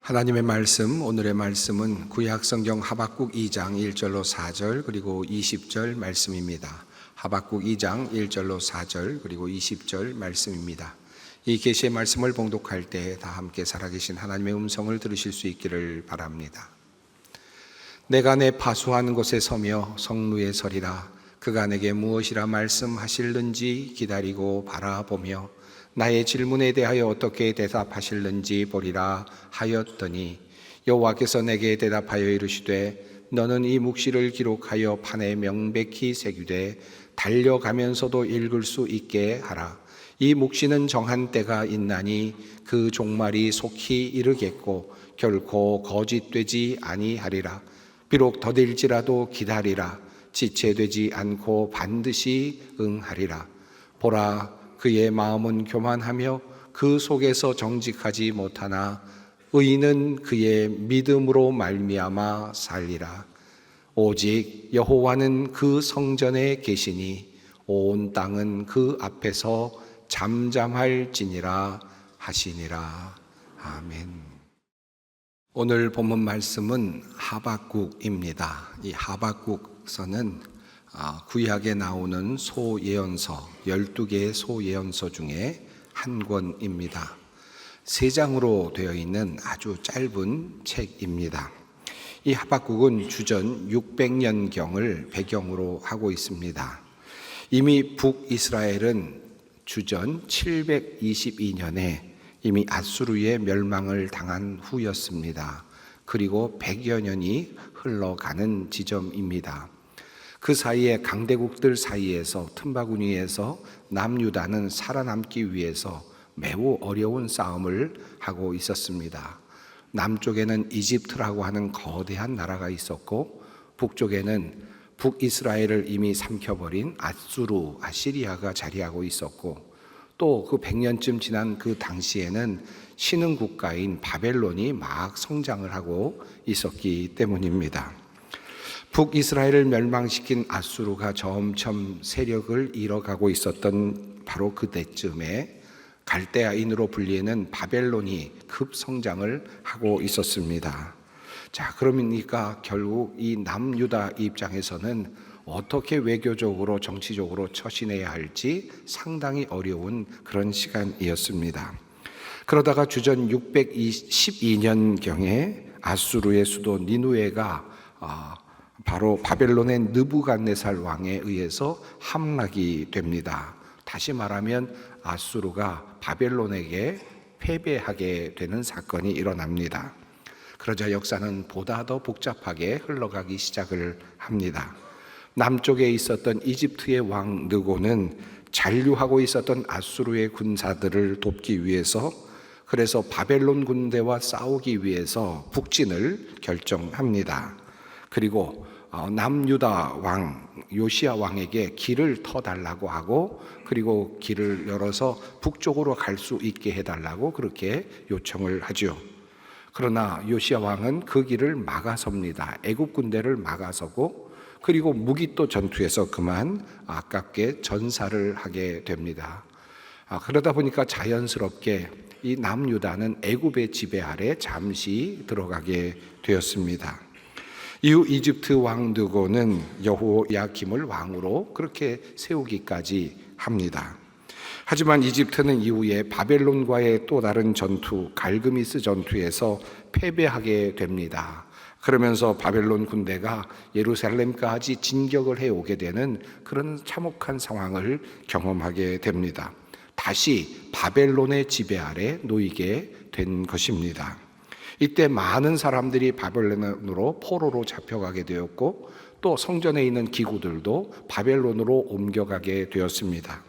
하나님의 말씀, 오늘의 말씀은 구약성경 하박국 2장 1절로 4절 그리고 20절 말씀입니다. 하박국 2장 1절로 4절 그리고 20절 말씀입니다. 이 계시의 말씀을 봉독할 때 다 함께 살아계신 하나님의 음성을 들으실 수 있기를 바랍니다. 내가 내 파수한 곳에 서며 성루에 서리라. 그가 내게 무엇이라 말씀하실는지 기다리고 바라보며 나의 질문에 대하여 어떻게 대답하실는지 보리라 하였더니 여호와께서 내게 대답하여 이르시되 너는 이 묵시를 기록하여 판에 명백히 새기되 달려가면서도 읽을 수 있게 하라. 이 묵시는 정한 때가 있나니 그 종말이 속히 이르겠고 결코 거짓되지 아니하리라. 비록 더딜지라도 기다리라. 지체되지 않고 반드시 응하리라. 보라, 그의 마음은 교만하며 그 속에서 정직하지 못하나 의인은 그의 믿음으로 말미암아 살리라. 오직 여호와는 그 성전에 계시니 온 땅은 그 앞에서 잠잠할지니라 하시니라. 아멘. 오늘 본문 말씀은 하박국입니다. 이 하박국서는 구약에 나오는 소예언서 12개의 소예언서 중에 한 권입니다. 3장으로 되어 있는 아주 짧은 책입니다. 이 하박국은 주전 600년경을 배경으로 하고 있습니다. 이미 북이스라엘은 주전 722년에 이미 아수르의 멸망을 당한 후였습니다. 그리고 100여 년이 흘러가는 지점입니다. 그 사이에 강대국들 사이에서 틈바구니에서 남유다는 살아남기 위해서 매우 어려운 싸움을 하고 있었습니다. 남쪽에는 이집트라고 하는 거대한 나라가 있었고 북쪽에는 북이스라엘을 이미 삼켜버린 아수르, 아시리아가 자리하고 있었고 또 그 100년쯤 지난 그 당시에는 신흥 국가인 바벨론이 막 성장을 하고 있었기 때문입니다. 북이스라엘을 멸망시킨 아수르가 점점 세력을 잃어가고 있었던 바로 그때쯤에 갈대아인으로 불리는 바벨론이 급성장을 하고 있었습니다. 자, 그러니까 결국 이 남유다 입장에서는 어떻게 외교적으로 정치적으로 처신해야 할지 상당히 어려운 그런 시간이었습니다. 그러다가 주전 612년경에 아수르의 수도 니누에가 바로 바벨론의 느부갓네살 왕에 의해서 함락이 됩니다. 다시 말하면 아수르가 바벨론에게 패배하게 되는 사건이 일어납니다. 그러자 역사는 보다 더 복잡하게 흘러가기 시작을 합니다. 남쪽에 있었던 이집트의 왕 느고는 잔류하고 있었던 아수르의 군사들을 돕기 위해서 그래서 바벨론 군대와 싸우기 위해서 북진을 결정합니다. 그리고 남유다 왕 요시야 왕에게 길을 터달라고 하고 그리고 길을 열어서 북쪽으로 갈 수 있게 해달라고 그렇게 요청을 하죠. 그러나 요시야 왕은 그 길을 막아섭니다. 애국 군대를 막아서고 그리고 무기또 전투에서 그만 아깝게 전사를 하게 됩니다. 그러다 보니까 자연스럽게 이 남유다는 애굽의 지배 아래 잠시 들어가게 되었습니다. 이후 이집트 왕 느고는 여호야김을 왕으로 그렇게 세우기까지 합니다. 하지만 이집트는 이후에 바벨론과의 또 다른 전투, 갈그미스 전투에서 패배하게 됩니다. 그러면서 바벨론 군대가 예루살렘까지 진격을 해오게 되는 그런 참혹한 상황을 경험하게 됩니다. 다시 바벨론의 지배 아래 놓이게 된 것입니다. 이때 많은 사람들이 바벨론으로 포로로 잡혀가게 되었고 또 성전에 있는 기구들도 바벨론으로 옮겨가게 되었습니다.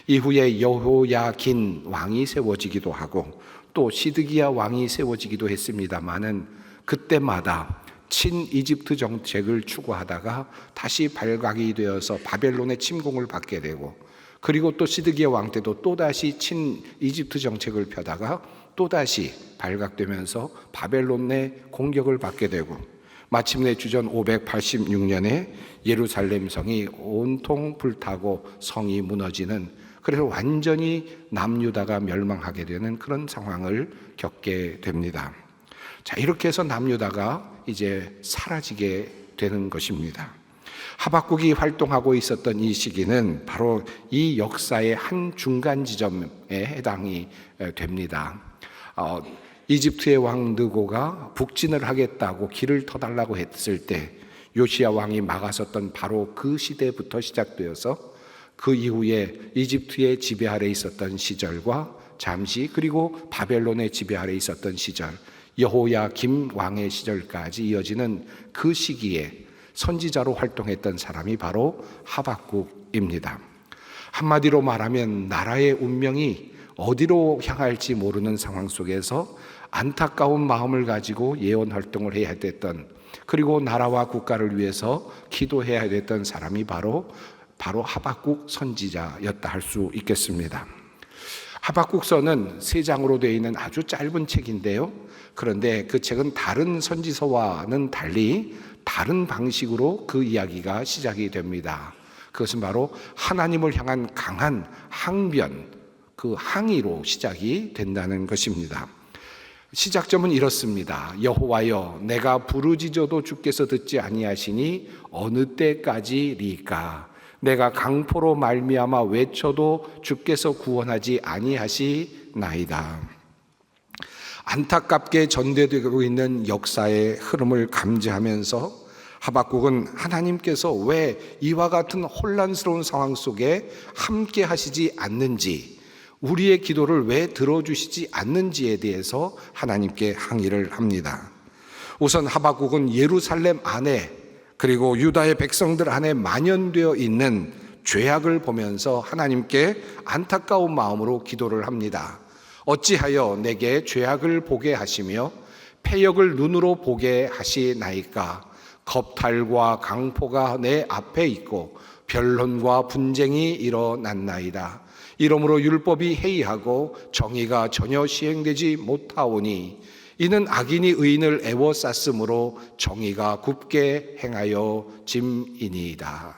이후에 여호야긴 왕이 세워지기도 하고 또 시드기야 왕이 세워지기도 했습니다마는 그때마다 친이집트 정책을 추구하다가 다시 발각이 되어서 바벨론의 침공을 받게 되고 그리고 또 시드기야 왕 때도 또다시 친이집트 정책을 펴다가 또다시 발각되면서 바벨론의 공격을 받게 되고 마침내 주전 586년에 예루살렘 성이 온통 불타고 성이 무너지는 그래서 완전히 남유다가 멸망하게 되는 그런 상황을 겪게 됩니다. 자, 이렇게 해서 남유다가 이제 사라지게 되는 것입니다. 하박국이 활동하고 있었던 이 시기는 바로 이 역사의 한 중간 지점에 해당이 됩니다. 이집트의 왕 느고가 북진을 하겠다고 길을 터달라고 했을 때 요시야 왕이 막아섰던 바로 그 시대부터 시작되어서 그 이후에 이집트의 지배 아래 있었던 시절과 잠시 그리고 바벨론의 지배 아래 있었던 시절, 여호야김 왕의 시절까지 이어지는 그 시기에 선지자로 활동했던 사람이 바로 하박국입니다. 한마디로 말하면 나라의 운명이 어디로 향할지 모르는 상황 속에서 안타까운 마음을 가지고 예언 활동을 해야 됐던, 그리고 나라와 국가를 위해서 기도해야 됐던 사람이 바로 하박국 선지자였다 할 수 있겠습니다. 하박국서는 3장으로 되어 있는 아주 짧은 책인데요. 그런데 그 책은 다른 선지서와는 달리 다른 방식으로 그 이야기가 시작이 됩니다. 그것은 바로 하나님을 향한 강한 항변, 그 항의로 시작이 된다는 것입니다. 시작점은 이렇습니다. 여호와여, 내가 부르짖어도 주께서 듣지 아니하시니 어느 때까지리까? 내가 강포로 말미암아 외쳐도 주께서 구원하지 아니하시나이다. 안타깝게 전개되고 있는 역사의 흐름을 감지하면서 하박국은 하나님께서 왜 이와 같은 혼란스러운 상황 속에 함께 하시지 않는지, 우리의 기도를 왜 들어주시지 않는지에 대해서 하나님께 항의를 합니다. 우선 하박국은 예루살렘 안에 그리고 유다의 백성들 안에 만연되어 있는 죄악을 보면서 하나님께 안타까운 마음으로 기도를 합니다. 어찌하여 내게 죄악을 보게 하시며 패역을 눈으로 보게 하시나이까? 겁탈과 강포가 내 앞에 있고 변론과 분쟁이 일어났나이다. 이러므로 율법이 해이하고 정의가 전혀 시행되지 못하오니 이는 악인이 의인을 애워쌌으므로 정의가 굽게 행하여 짐이니이다.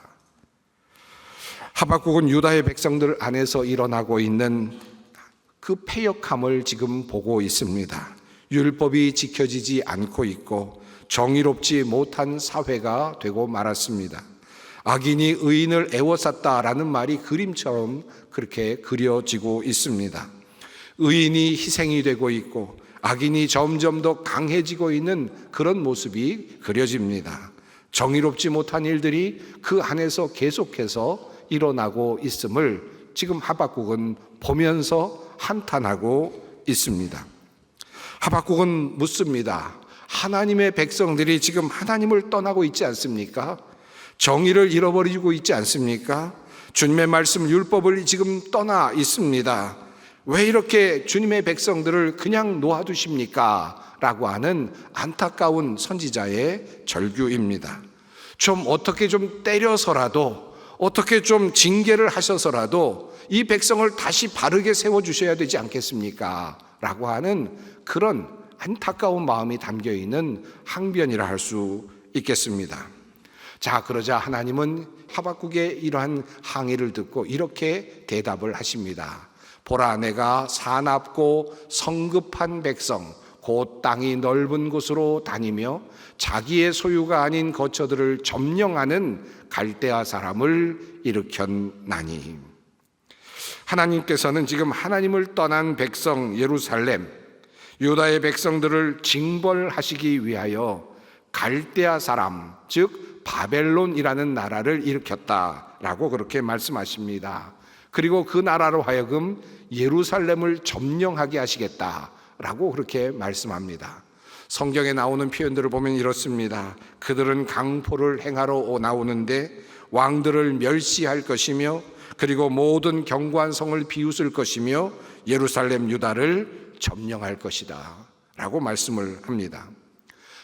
하박국은 유다의 백성들 안에서 일어나고 있는 그 패역함을 지금 보고 있습니다. 율법이 지켜지지 않고 있고 정의롭지 못한 사회가 되고 말았습니다. 악인이 의인을 애워쌌다라는 말이 그림처럼 그렇게 그려지고 있습니다. 의인이 희생이 되고 있고 악인이 점점 더 강해지고 있는 그런 모습이 그려집니다. 정의롭지 못한 일들이 그 안에서 계속해서 일어나고 있음을 지금 하박국은 보면서 한탄하고 있습니다. 하박국은 묻습니다. 하나님의 백성들이 지금 하나님을 떠나고 있지 않습니까? 정의를 잃어버리고 있지 않습니까? 주님의 말씀 율법을 지금 떠나 있습니다. 왜 이렇게 주님의 백성들을 그냥 놓아두십니까? 라고 하는 안타까운 선지자의 절규입니다. 좀 어떻게 좀 때려서라도, 어떻게 좀 징계를 하셔서라도 이 백성을 다시 바르게 세워주셔야 되지 않겠습니까? 라고 하는 그런 안타까운 마음이 담겨있는 항변이라 할 수 있겠습니다. 자, 그러자 하나님은 하박국의 이러한 항의를 듣고 이렇게 대답을 하십니다. 보라, 내가 사납고 성급한 백성, 곧 땅이 넓은 곳으로 다니며 자기의 소유가 아닌 거처들을 점령하는 갈대아 사람을 일으켰나니. 하나님께서는 지금 하나님을 떠난 백성 예루살렘, 유다의 백성들을 징벌하시기 위하여 갈대아 사람, 즉 바벨론이라는 나라를 일으켰다라고 그렇게 말씀하십니다. 그리고 그 나라로 하여금 예루살렘을 점령하게 하시겠다라고 그렇게 말씀합니다. 성경에 나오는 표현들을 보면 이렇습니다. 그들은 강포를 행하러 나오는데 왕들을 멸시할 것이며 그리고 모든 견고한 성을 비웃을 것이며 예루살렘 유다를 점령할 것이다 라고 말씀을 합니다.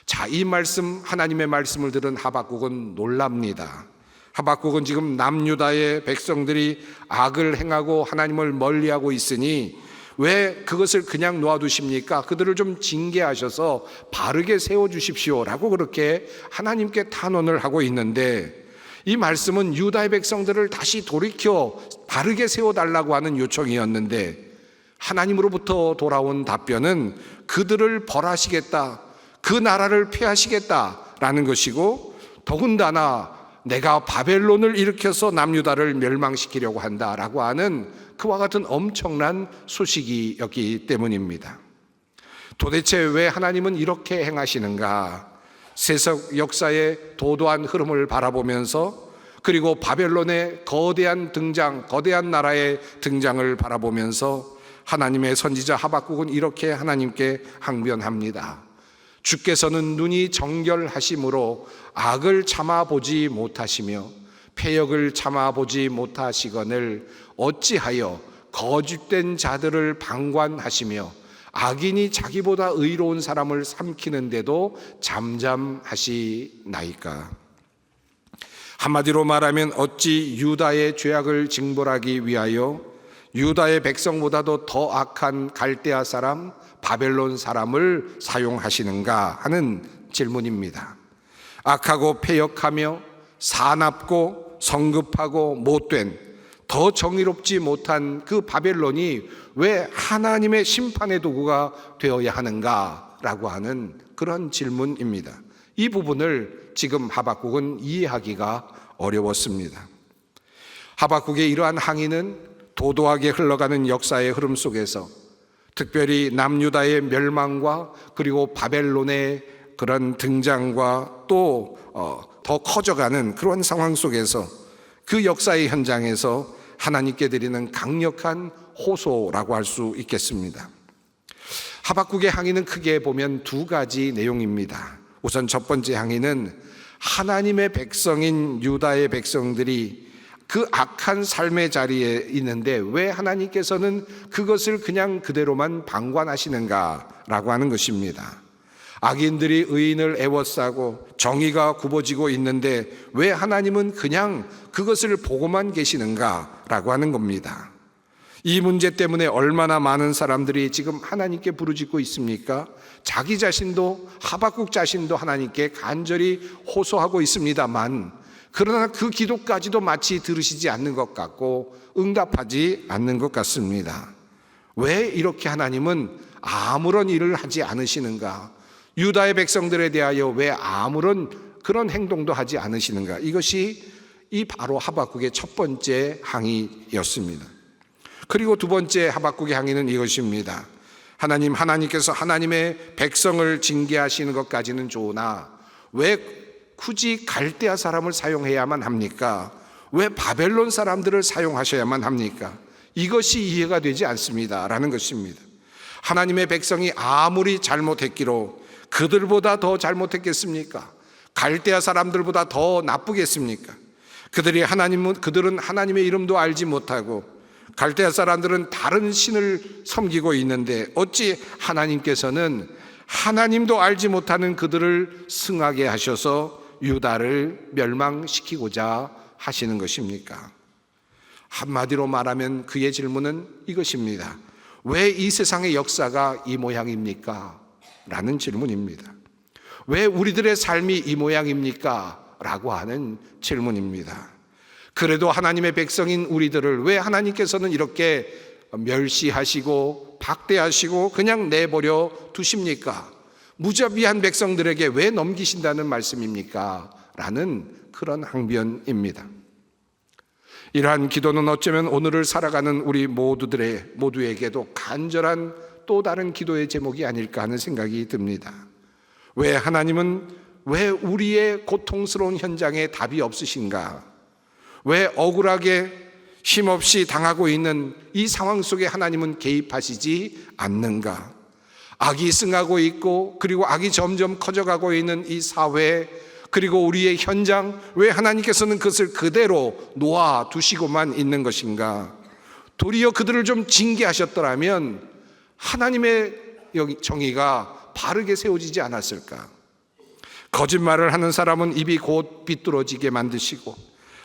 자, 이 말씀, 하나님의 말씀을 들은 하박국은 놀랍니다. 하박국은 지금 남유다의 백성들이 악을 행하고 하나님을 멀리하고 있으니 왜 그것을 그냥 놓아두십니까? 그들을 좀 징계하셔서 바르게 세워주십시오 라고 그렇게 하나님께 탄원을 하고 있는데, 이 말씀은 유다의 백성들을 다시 돌이켜 바르게 세워달라고 하는 요청이었는데 하나님으로부터 돌아온 답변은 그들을 벌하시겠다, 그 나라를 폐하시겠다라는 것이고, 더군다나 내가 바벨론을 일으켜서 남유다를 멸망시키려고 한다라고 하는 그와 같은 엄청난 소식이었기 때문입니다. 도대체 왜 하나님은 이렇게 행하시는가? 세속 역사의 도도한 흐름을 바라보면서, 그리고 바벨론의 거대한 등장, 거대한 나라의 등장을 바라보면서 하나님의 선지자 하박국은 이렇게 하나님께 항변합니다. 주께서는 눈이 정결하심으로 악을 참아보지 못하시며 패역을 참아보지 못하시거늘 어찌하여 거짓된 자들을 방관하시며 악인이 자기보다 의로운 사람을 삼키는데도 잠잠하시나이까? 한마디로 말하면 어찌 유다의 죄악을 징벌하기 위하여 유다의 백성보다도 더 악한 갈대아 사람, 바벨론 사람을 사용하시는가 하는 질문입니다. 악하고 패역하며 사납고 성급하고 못된, 더 정의롭지 못한 그 바벨론이 왜 하나님의 심판의 도구가 되어야 하는가라고 하는 그런 질문입니다. 이 부분을 지금 하박국은 이해하기가 어려웠습니다. 하박국의 이러한 항의는 도도하게 흘러가는 역사의 흐름 속에서, 특별히 남유다의 멸망과 그리고 바벨론의 그런 등장과 또 더 커져가는 그런 상황 속에서, 그 역사의 현장에서 하나님께 드리는 강력한 호소라고 할 수 있겠습니다. 하박국의 항의는 크게 보면 두 가지 내용입니다. 우선 첫 번째 항의는 하나님의 백성인 유다의 백성들이 그 악한 삶의 자리에 있는데 왜 하나님께서는 그것을 그냥 그대로만 방관하시는가라고 하는 것입니다. 악인들이 의인을 애워싸고 정의가 굽어지고 있는데 왜 하나님은 그냥 그것을 보고만 계시는가라고 하는 겁니다. 이 문제 때문에 얼마나 많은 사람들이 지금 하나님께 부르짖고 있습니까? 자기 자신도, 하박국 자신도 하나님께 간절히 호소하고 있습니다만, 그러나 그 기도까지도 마치 들으시지 않는 것 같고 응답하지 않는 것 같습니다. 왜 이렇게 하나님은 아무런 일을 하지 않으시는가? 유다의 백성들에 대하여 왜 아무런 그런 행동도 하지 않으시는가? 이것이 이 바로 하박국의 첫 번째 항의였습니다. 그리고 두 번째 하박국의 항의는 이것입니다. 하나님께서 하나님의 백성을 징계하시는 것까지는 좋으나 왜 굳이 갈대아 사람을 사용해야만 합니까? 왜 바벨론 사람들을 사용하셔야만 합니까? 이것이 이해가 되지 않습니다 라는 것입니다. 하나님의 백성이 아무리 잘못했기로 그들보다 더 잘못했겠습니까? 갈대아 사람들보다 더 나쁘겠습니까? 그들은 하나님의 이름도 알지 못하고 갈대아 사람들은 다른 신을 섬기고 있는데 어찌 하나님께서는 하나님도 알지 못하는 그들을 승하게 하셔서 유다를 멸망시키고자 하시는 것입니까? 한마디로 말하면 그의 질문은 이것입니다. 왜 이 세상의 역사가 이 모양입니까? 라는 질문입니다. 왜 우리들의 삶이 이 모양입니까? 라고 하는 질문입니다. 그래도 하나님의 백성인 우리들을 왜 하나님께서는 이렇게 멸시하시고 박대하시고 그냥 내버려 두십니까? 무자비한 백성들에게 왜 넘기신다는 말씀입니까? 라는 그런 항변입니다. 이러한 기도는 어쩌면 오늘을 살아가는 우리 모두에게도 간절한 또 다른 기도의 제목이 아닐까 하는 생각이 듭니다. 왜 하나님은 왜 우리의 고통스러운 현장에 답이 없으신가? 왜 억울하게 힘없이 당하고 있는 이 상황 속에 하나님은 개입하시지 않는가? 악이 승하고 있고 그리고 악이 점점 커져가고 있는 이 사회, 그리고 우리의 현장, 왜 하나님께서는 그것을 그대로 놓아두시고만 있는 것인가? 도리어 그들을 좀 징계하셨더라면 하나님의 정의가 바르게 세워지지 않았을까? 거짓말을 하는 사람은 입이 곧 비뚤어지게 만드시고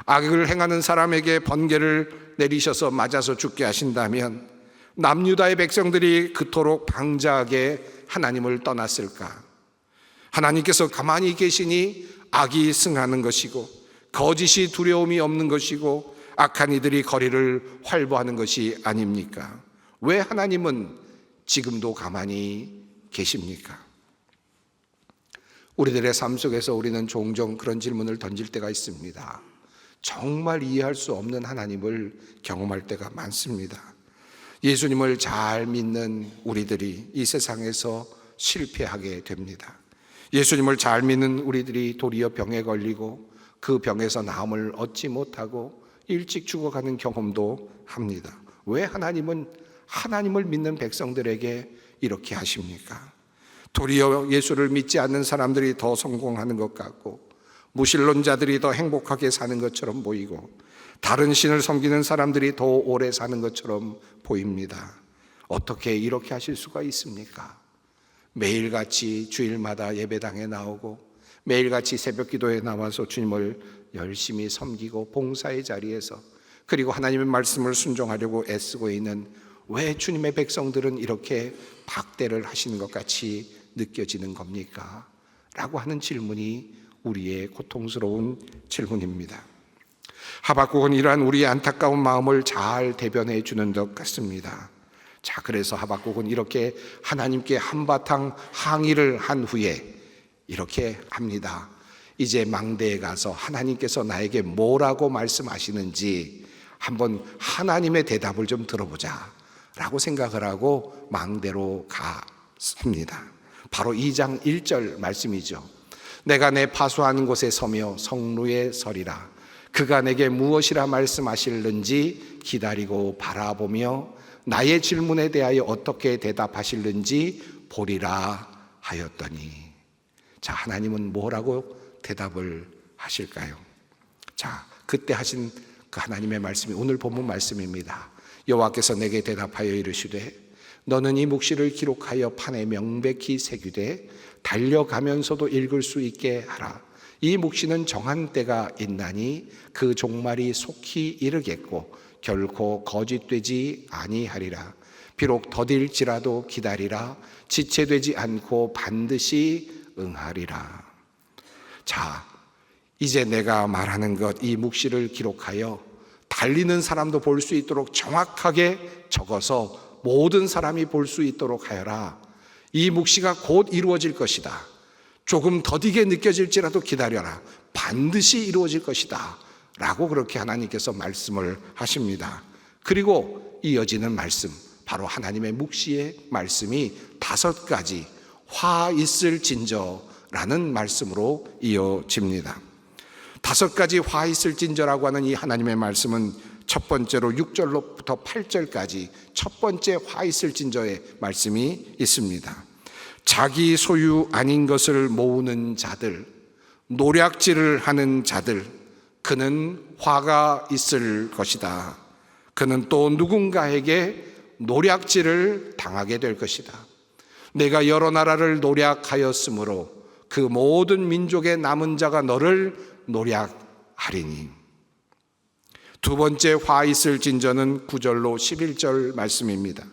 악을 행하는 사람에게 번개를 내리셔서 맞아서 죽게 하신다면 남유다의 백성들이 그토록 방자하게 하나님을 떠났을까? 하나님께서 가만히 계시니 악이 승하는 것이고 거짓이 두려움이 없는 것이고 악한 이들이 거리를 활보하는 것이 아닙니까? 왜 하나님은 지금도 가만히 계십니까? 우리들의 삶 속에서 우리는 종종 그런 질문을 던질 때가 있습니다. 정말 이해할 수 없는 하나님을 경험할 때가 많습니다. 예수님을 잘 믿는 우리들이 이 세상에서 실패하게 됩니다. 예수님을 잘 믿는 우리들이 도리어 병에 걸리고 그 병에서 나음을 얻지 못하고 일찍 죽어가는 경험도 합니다. 왜 하나님은 하나님을 믿는 백성들에게 이렇게 하십니까? 도리어 예수를 믿지 않는 사람들이 더 성공하는 것 같고 무신론자들이 더 행복하게 사는 것처럼 보이고 다른 신을 섬기는 사람들이 더 오래 사는 것처럼 보입니다. 어떻게 이렇게 하실 수가 있습니까? 매일같이 주일마다 예배당에 나오고 매일같이 새벽기도에 나와서 주님을 열심히 섬기고 봉사의 자리에서 그리고 하나님의 말씀을 순종하려고 애쓰고 있는 왜 주님의 백성들은 이렇게 박대를 하시는 것 같이 느껴지는 겁니까? 라고 하는 질문이 우리의 고통스러운 질문입니다. 하박국은 이러한 우리의 안타까운 마음을 잘 대변해 주는 것 같습니다. 자, 그래서 하박국은 이렇게 하나님께 한바탕 항의를 한 후에 이렇게 합니다. 이제 망대에 가서 하나님께서 나에게 뭐라고 말씀하시는지 한번 하나님의 대답을 좀 들어보자 라고 생각을 하고 망대로 갔습니다. 바로 2장 1절 말씀이죠. 내가 내 파수하는 곳에 서며 성루에 서리라. 그가 내게 무엇이라 말씀하실는지 기다리고 바라보며 나의 질문에 대하여 어떻게 대답하실는지 보리라 하였더니. 자, 하나님은 뭐라고 대답을 하실까요? 자, 그때 하신 그 하나님의 말씀이 오늘 본문 말씀입니다. 여호와께서 내게 대답하여 이르시되 너는 이 묵시를 기록하여 판에 명백히 새기되 달려가면서도 읽을 수 있게 하라. 이 묵시는 정한 때가 있나니 그 종말이 속히 이르겠고 결코 거짓되지 아니하리라. 비록 더딜지라도 기다리라. 지체되지 않고 반드시 응하리라. 자, 이제 내가 말하는 것, 이 묵시를 기록하여 달리는 사람도 볼 수 있도록 정확하게 적어서 모든 사람이 볼 수 있도록 하여라. 이 묵시가 곧 이루어질 것이다. 조금 더디게 느껴질지라도 기다려라. 반드시 이루어질 것이다. 라고 그렇게 하나님께서 말씀을 하십니다. 그리고 이어지는 말씀, 바로 하나님의 묵시의 말씀이 5가지 화 있을 진저라는 말씀으로 이어집니다. 5가지 화 있을 진저라고 하는 이 하나님의 말씀은 첫 번째로 6절로부터 8절까지 첫 번째 화 있을 진저의 말씀이 있습니다. 자기 소유 아닌 것을 모으는 자들, 노략질을 하는 자들, 그는 화가 있을 것이다. 그는 또 누군가에게 노략질을 당하게 될 것이다. 내가 여러 나라를 노략하였으므로 그 모든 민족의 남은 자가 너를 노략하리니. 두 번째 화 있을 진저는 9절로 11절 말씀입니다.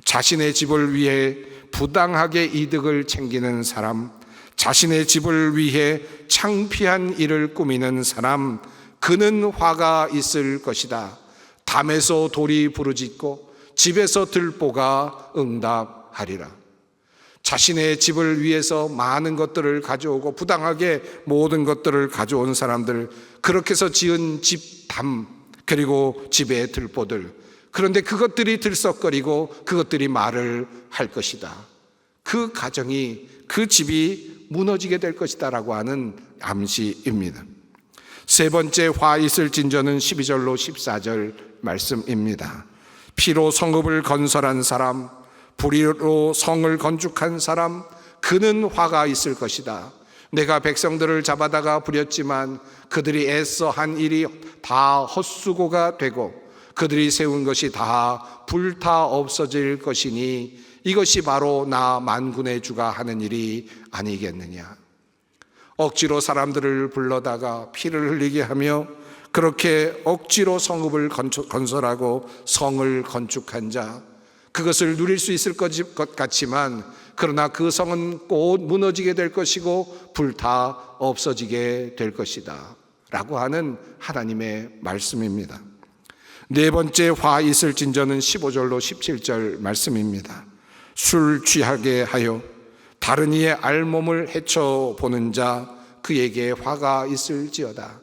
자신의 집을 위해 부당하게 이득을 챙기는 사람, 자신의 집을 위해 창피한 일을 꾸미는 사람, 그는 화가 있을 것이다. 담에서 돌이 부르짖고 집에서 들보가 응답하리라. 자신의 집을 위해서 많은 것들을 가져오고 부당하게 모든 것들을 가져온 사람들, 그렇게 해서 지은 집 담, 그리고 집의 들보들, 그런데 그것들이 들썩거리고 그것들이 말을 할 것이다. 그 가정이, 그 집이 무너지게 될 것이다 라고 하는 암시입니다. 세 번째 화 있을 진저는 12절로 14절 말씀입니다. 피로 성읍을 건설한 사람, 불의로 성을 건축한 사람, 그는 화가 있을 것이다. 내가 백성들을 잡아다가 부렸지만 그들이 애써 한 일이 다 헛수고가 되고 그들이 세운 것이 다 불타 없어질 것이니 이것이 바로 나 만군의 주가 하는 일이 아니겠느냐. 억지로 사람들을 불러다가 피를 흘리게 하며 그렇게 억지로 성읍을 건설하고 성을 건축한 자, 그것을 누릴 수 있을 것 같지만 그러나 그 성은 곧 무너지게 될 것이고 불타 없어지게 될 것이다 라고 하는 하나님의 말씀입니다. 네 번째 화 있을 진저는 15절로 17절 말씀입니다. 술 취하게 하여 다른 이의 알몸을 헤쳐보는 자 그에게 화가 있을지어다.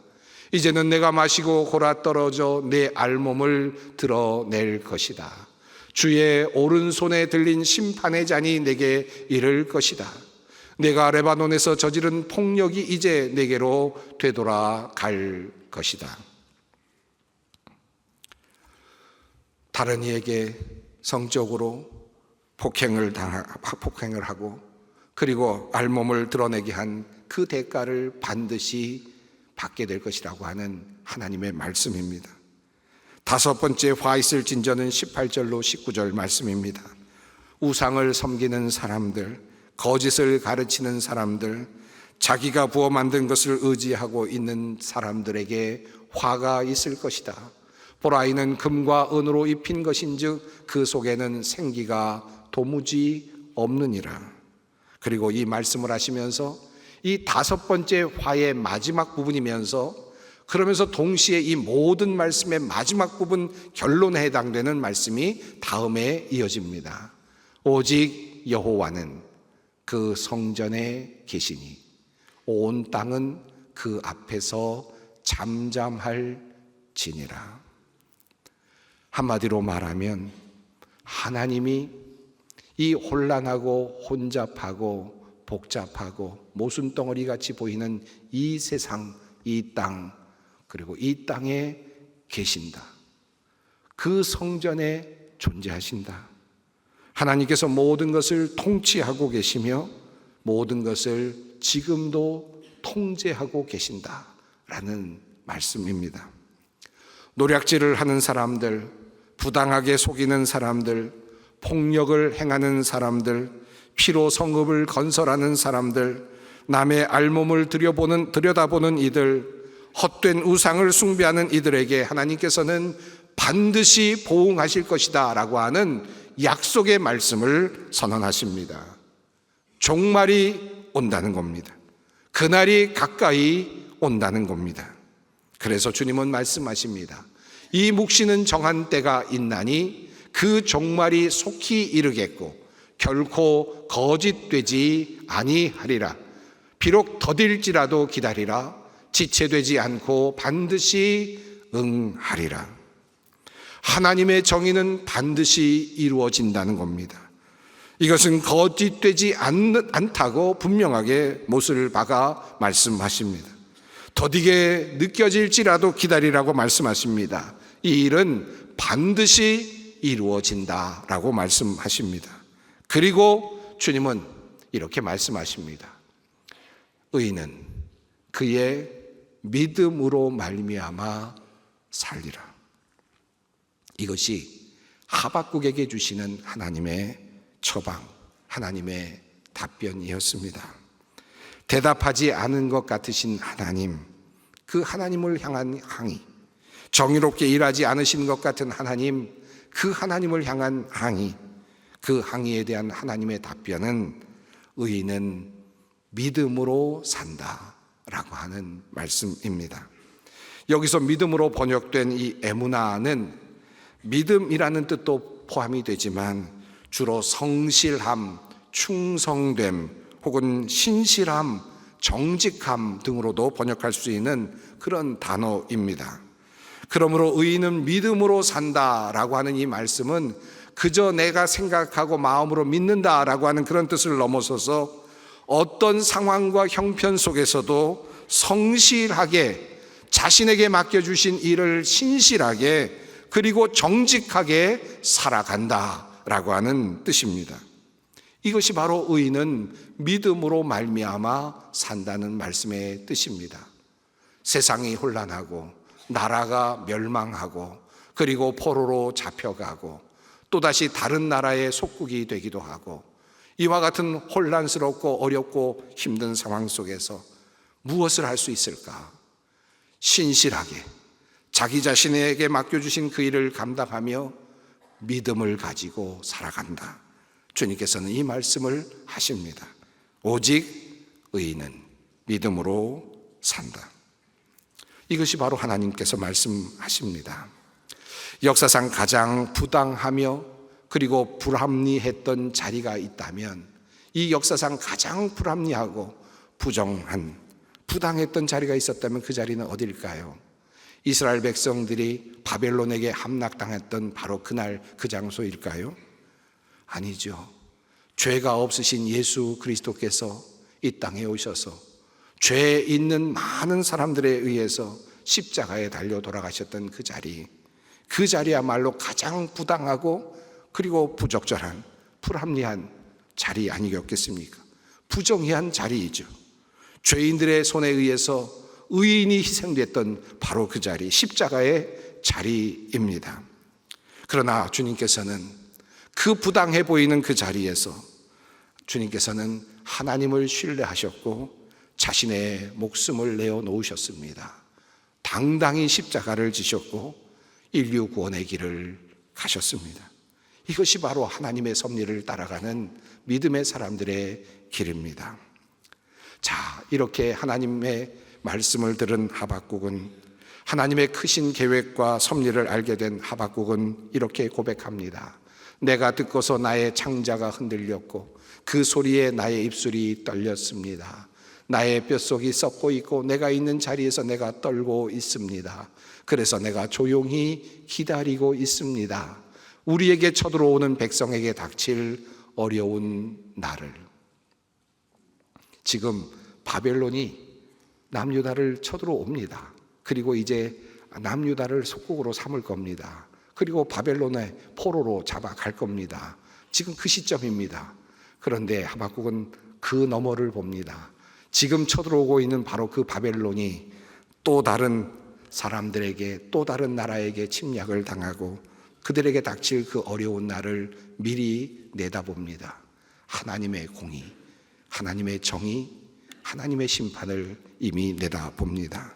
이제는 내가 마시고 골아 떨어져 내 알몸을 드러낼 것이다. 주의 오른손에 들린 심판의 잔이 내게 이를 것이다. 내가 레바논에서 저지른 폭력이 이제 내게로 되돌아갈 것이다. 다른 이에게 성적으로 폭행을 하고 그리고 알몸을 드러내게 한 그 대가를 반드시 받게 될 것이라고 하는 하나님의 말씀입니다. 다섯 번째 화 있을 진저는 18절로 19절 말씀입니다. 우상을 섬기는 사람들, 거짓을 가르치는 사람들, 자기가 부어 만든 것을 의지하고 있는 사람들에게 화가 있을 것이다. 보라, 이는 금과 은으로 입힌 것인즉 그 속에는 생기가 도무지 없느니라. 그리고 이 말씀을 하시면서 이 다섯 번째 화의 마지막 부분이면서 그러면서 동시에 이 모든 말씀의 마지막 부분 결론에 해당되는 말씀이 다음에 이어집니다. 오직 여호와는 그 성전에 계시니 온 땅은 그 앞에서 잠잠할지니라. 한마디로 말하면 하나님이 이 혼란하고 혼잡하고 복잡하고 모순덩어리 같이 보이는 이 세상, 이 땅, 그리고 이 땅에 계신다. 그 성전에 존재하신다. 하나님께서 모든 것을 통치하고 계시며 모든 것을 지금도 통제하고 계신다라는 말씀입니다. 노략질을 하는 사람들, 부당하게 속이는 사람들, 폭력을 행하는 사람들, 피로 성읍을 건설하는 사람들, 남의 알몸을 들여다보는 이들, 헛된 우상을 숭배하는 이들에게 하나님께서는 반드시 보응하실 것이다 라고 하는 약속의 말씀을 선언하십니다. 종말이 온다는 겁니다. 그날이 가까이 온다는 겁니다. 그래서 주님은 말씀하십니다. 이 묵시는 정한 때가 있나니 그 종말이 속히 이르겠고 결코 거짓되지 아니하리라. 비록 더딜지라도 기다리라. 지체되지 않고 반드시 응하리라. 하나님의 정의는 반드시 이루어진다는 겁니다. 이것은 거짓되지 않다고 분명하게 못을 박아 말씀하십니다. 더디게 느껴질지라도 기다리라고 말씀하십니다. 이 일은 반드시 이루어진다라고 말씀하십니다. 그리고 주님은 이렇게 말씀하십니다. 의인은 그의 믿음으로 말미암아 살리라. 이것이 하박국에게 주시는 하나님의 처방, 하나님의 답변이었습니다. 대답하지 않은 것 같으신 하나님, 그 하나님을 향한 항의, 정의롭게 일하지 않으신 것 같은 하나님, 그 하나님을 향한 항의, 그 항의에 대한 하나님의 답변은 의인은 믿음으로 산다라고 하는 말씀입니다. 여기서 믿음으로 번역된 이 에무나는 믿음이라는 뜻도 포함이 되지만 주로 성실함, 충성됨 혹은 신실함, 정직함 등으로도 번역할 수 있는 그런 단어입니다. 그러므로 의인은 믿음으로 산다라고 하는 이 말씀은 그저 내가 생각하고 마음으로 믿는다라고 하는 그런 뜻을 넘어서서 어떤 상황과 형편 속에서도 성실하게 자신에게 맡겨주신 일을 신실하게 그리고 정직하게 살아간다라고 하는 뜻입니다. 이것이 바로 의인은 믿음으로 말미암아 산다는 말씀의 뜻입니다. 세상이 혼란하고 나라가 멸망하고 그리고 포로로 잡혀가고 또다시 다른 나라의 속국이 되기도 하고 이와 같은 혼란스럽고 어렵고 힘든 상황 속에서 무엇을 할 수 있을까? 신실하게 자기 자신에게 맡겨주신 그 일을 감당하며 믿음을 가지고 살아간다. 주님께서는 이 말씀을 하십니다. 오직 의인은 믿음으로 산다. 이것이 바로 하나님께서 말씀하십니다. 역사상 가장 부당하며 그리고 불합리했던 자리가 있다면 이 역사상 가장 불합리하고 부정한, 부당했던 자리가 있었다면 그 자리는 어딜까요? 이스라엘 백성들이 바벨론에게 함락당했던 바로 그날 그 장소일까요? 아니죠. 죄가 없으신 예수 그리스도께서 이 땅에 오셔서 죄 있는 많은 사람들에 의해서 십자가에 달려 돌아가셨던 그 자리, 그 자리야말로 가장 부당하고 그리고 부적절한, 불합리한 자리 아니겠습니까? 부정의한 자리이죠. 죄인들의 손에 의해서 의인이 희생됐던 바로 그 자리, 십자가의 자리입니다. 그러나 주님께서는 그 부당해 보이는 그 자리에서 주님께서는 하나님을 신뢰하셨고 자신의 목숨을 내어 놓으셨습니다. 당당히 십자가를 지셨고 인류 구원의 길을 가셨습니다. 이것이 바로 하나님의 섭리를 따라가는 믿음의 사람들의 길입니다. 자, 이렇게 하나님의 말씀을 들은 하박국은, 하나님의 크신 계획과 섭리를 알게 된 하박국은 이렇게 고백합니다. 내가 듣고서 나의 창자가 흔들렸고 그 소리에 나의 입술이 떨렸습니다. 나의 뼛속이 썩고 있고 내가 있는 자리에서 내가 떨고 있습니다. 그래서 내가 조용히 기다리고 있습니다. 우리에게 쳐들어오는 백성에게 닥칠 어려운 날을. 지금 바벨론이 남유다를 쳐들어옵니다. 그리고 이제 남유다를 속국으로 삼을 겁니다. 그리고 바벨론의 포로로 잡아갈 겁니다. 지금 그 시점입니다. 그런데 하박국은 그 너머를 봅니다. 지금 쳐들어오고 있는 바로 그 바벨론이 또 다른 사람들에게, 또 다른 나라에게 침략을 당하고 그들에게 닥칠 그 어려운 날을 미리 내다봅니다. 하나님의 공의, 하나님의 정의, 하나님의 심판을 이미 내다봅니다.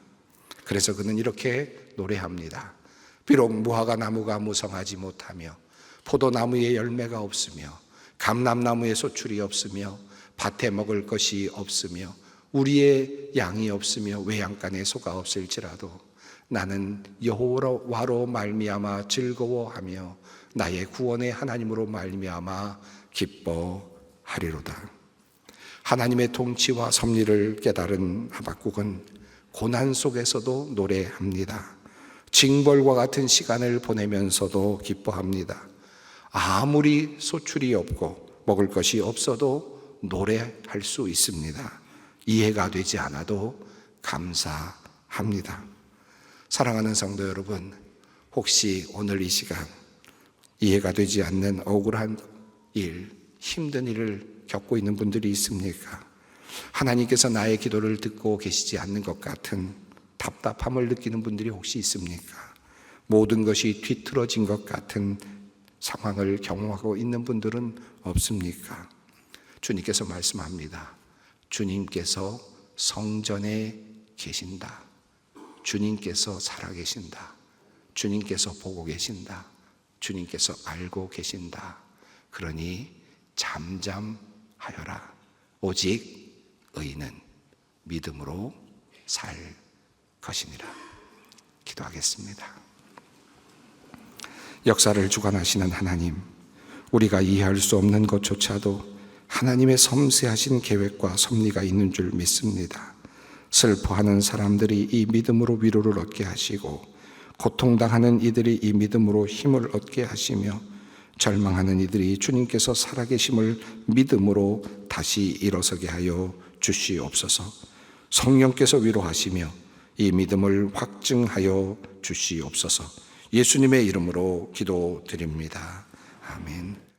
그래서 그는 이렇게 노래합니다. 비록 무화과 나무가 무성하지 못하며 포도나무에 열매가 없으며 감람나무에 소출이 없으며 밭에 먹을 것이 없으며 우리의 양이 없으며 외양간에 소가 없을지라도 나는 여호와로 말미암아 즐거워하며 나의 구원의 하나님으로 말미암아 기뻐하리로다. 하나님의 통치와 섭리를 깨달은 하박국은 고난 속에서도 노래합니다. 징벌과 같은 시간을 보내면서도 기뻐합니다. 아무리 소출이 없고 먹을 것이 없어도 노래할 수 있습니다. 이해가 되지 않아도 감사합니다. 사랑하는 성도 여러분, 혹시 오늘 이 시간 이해가 되지 않는 억울한 일, 힘든 일을 겪고 있는 분들이 있습니까? 하나님께서 나의 기도를 듣고 계시지 않는 것 같은 답답함을 느끼는 분들이 혹시 있습니까? 모든 것이 뒤틀어진 것 같은 상황을 경험하고 있는 분들은 없습니까? 주님께서 말씀합니다. 주님께서 성전에 계신다. 주님께서 살아계신다. 주님께서 보고 계신다. 주님께서 알고 계신다. 그러니 잠잠하여라. 오직 의인은 믿음으로 살 것이니라. 기도하겠습니다. 역사를 주관하시는 하나님, 우리가 이해할 수 없는 것조차도 하나님의 섬세하신 계획과 섭리가 있는 줄 믿습니다. 슬퍼하는 사람들이 이 믿음으로 위로를 얻게 하시고 고통당하는 이들이 이 믿음으로 힘을 얻게 하시며 절망하는 이들이 주님께서 살아계심을 믿음으로 다시 일어서게 하여 주시옵소서. 성령께서 위로하시며 이 믿음을 확증하여 주시옵소서. 예수님의 이름으로 기도드립니다. 아멘.